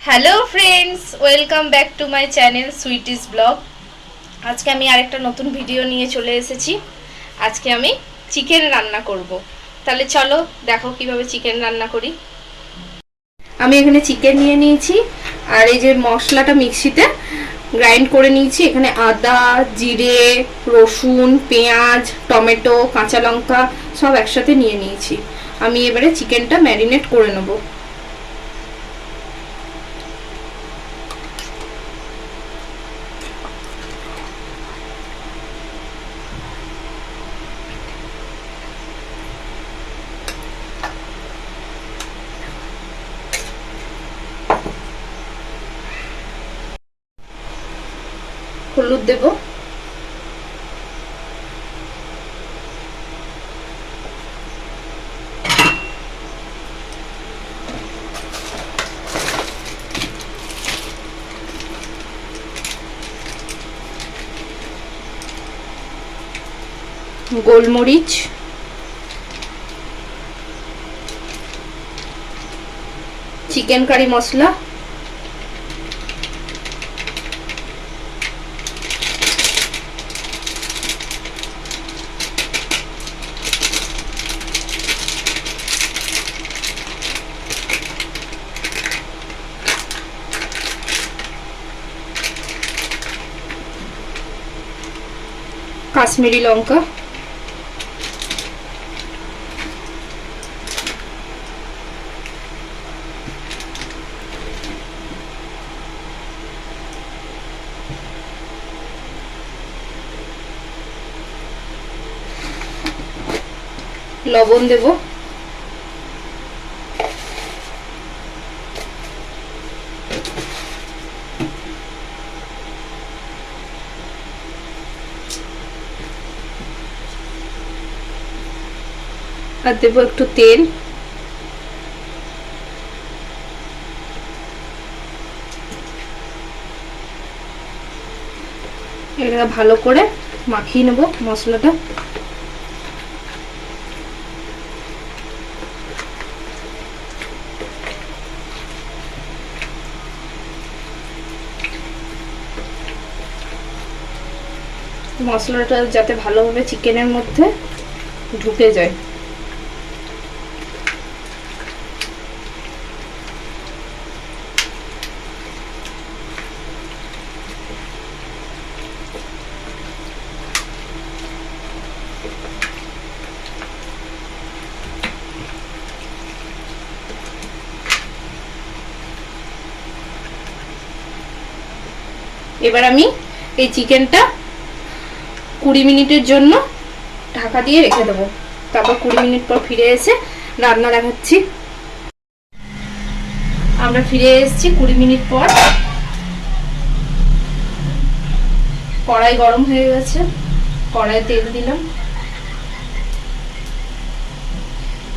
Hello friends, welcome back to my channel sweeties blog. আজকে আমি আরেকটা নতুন ভিডিও নিয়ে চলে এসেছি। আজকে আমি চিকেন রান্না করব। তাহলে চলো দেখো কিভাবে চিকেন রান্না করি। আমি এখানে চিকেন নিয়ে নিয়েছি, আর এই যে মশলাটা মিক্সিতে গ্রাইন্ড করে নিয়েছি। এখানে আদা, জিরে, রসুন, পেঁয়াজ, টমেটো, কাঁচা লঙ্কা সব একসাথে নিয়ে নিয়েছি। আমি এবারে চিকেনটা ম্যারিনেট করে নেবো। হলুদ দেব, গোলমরিচ, চিকেন কারি মশলা, কাশ্মীরি লঙ্কা, লবণ দেব, আর দেবো একটু তেল। এটা ভালো করে মাখিয়ে নেব মশলাটা। মশলাটা যাতে ভালোভাবে চিকেনের মধ্যে ঢুকে যায়। এবার আমি এই চিকেনটা 20 মিনিটের জন্য ঢাকা দিয়ে রেখে দেবো। তারপর 20 মিনিট পর ফিরে এসে রান্না দেখাচ্ছি। আমরা ফিরে এসেছি 20 মিনিট পর। কড়াই গরম হয়ে গেছে, কড়াই তেল দিলাম।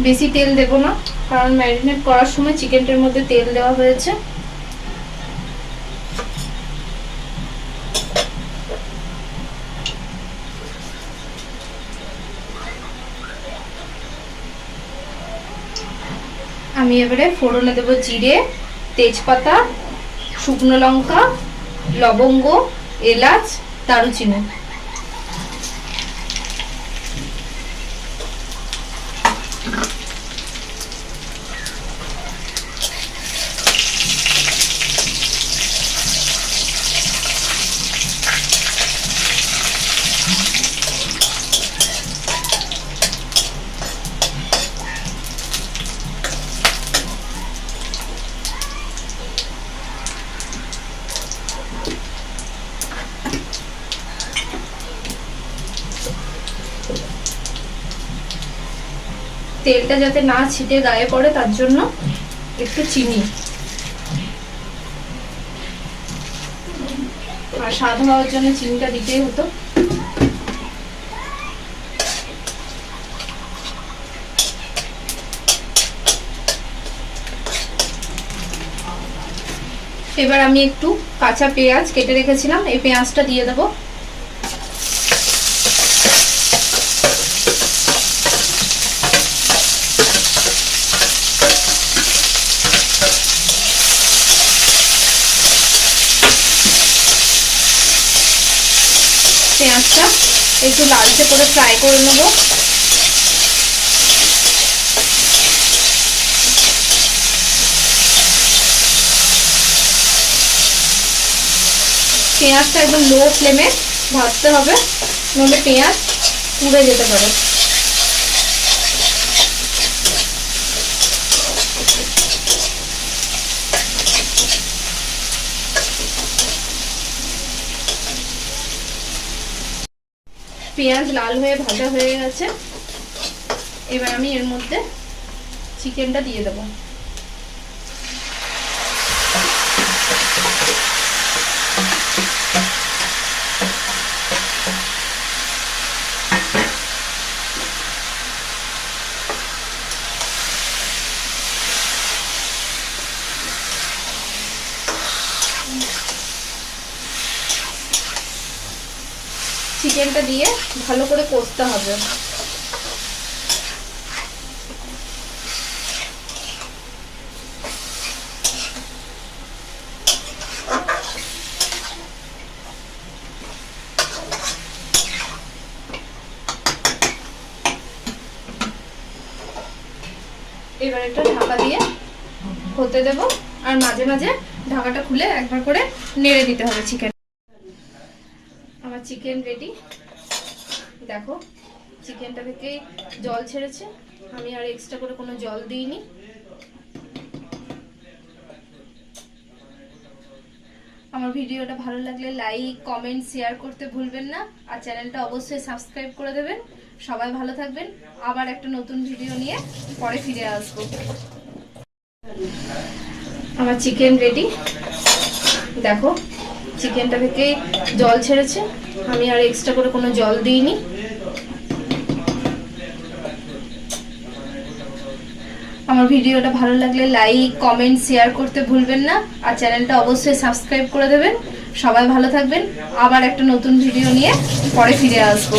বেশি তেল দেব না, কারণ ম্যারিনেট করার সময় চিকেনটার মধ্যে তেল দেওয়া হয়েছে। আমি এবারে ফোড়নে দেব জিরে, তেজপাতা, শুকনো লঙ্কা, লবঙ্গ, এলাচ, দারুচিনি। তেলটা যাতে না ছিটে গায়ে পড়ে তার জন্য একটু চিনি, আর স্বাদ হওয়ার জন্য চিনিটা দিতেই হতো। এবার আমি একটু কাঁচা পেঁয়াজ কেটে রেখেছিলাম, এই পেঁয়াজটা দিয়ে দেবো। পেঁয়াজটা একটু লালচে করে ফ্রাই করে নেব। পেঁয়াজটা একদম লো ফ্লেমে ভাজতে হবে, নইলে পেঁয়াজ পুড়ে যেতে পারে। পেঁয়াজ লাল হয়ে ভাজা হয়ে গেছে, এবার আমি এর মধ্যে চিকেনটা দিয়ে দেবো। চিকেনটা দিয়ে ভালো করে কষতে হবে। এবার একটা ঢাকা দিয়ে হতে দেব, আর মাঝে মাঝে ঢাকাটা খুলে একবার করে নেড়ে দিতে হবে চিকেন। আমার চিকেন রেডি, দেখো চিকেনটা থেকে জল ছেড়েছে, আমি আর এক্সট্রা করে কোনো জল দিইনি। আমার ভিডিওটা ভালো লাগলে লাইক কমেন্ট শেয়ার করতে ভুলবেন না, আর চ্যানেলটা অবশ্যই সাবস্ক্রাইব করে দেবেন। সবাই ভালো থাকবেন, আবার একটা নতুন ভিডিও নিয়ে পরে ফিরে আসবো। আমার চিকেন রেডি, দেখো চিকেনটা থেকে জল ছেড়েছে, আমি আর এক্সট্রা করে কোনো জল দিইনি। আমার ভিডিওটা ভালো লাগলে লাইক কমেন্ট শেয়ার করতে ভুলবেন না, আর চ্যানেলটা অবশ্যই সাবস্ক্রাইব করে দেবেন। সবাই ভালো থাকবেন, আবার একটা নতুন ভিডিও নিয়ে পরে ফিরে আসবো।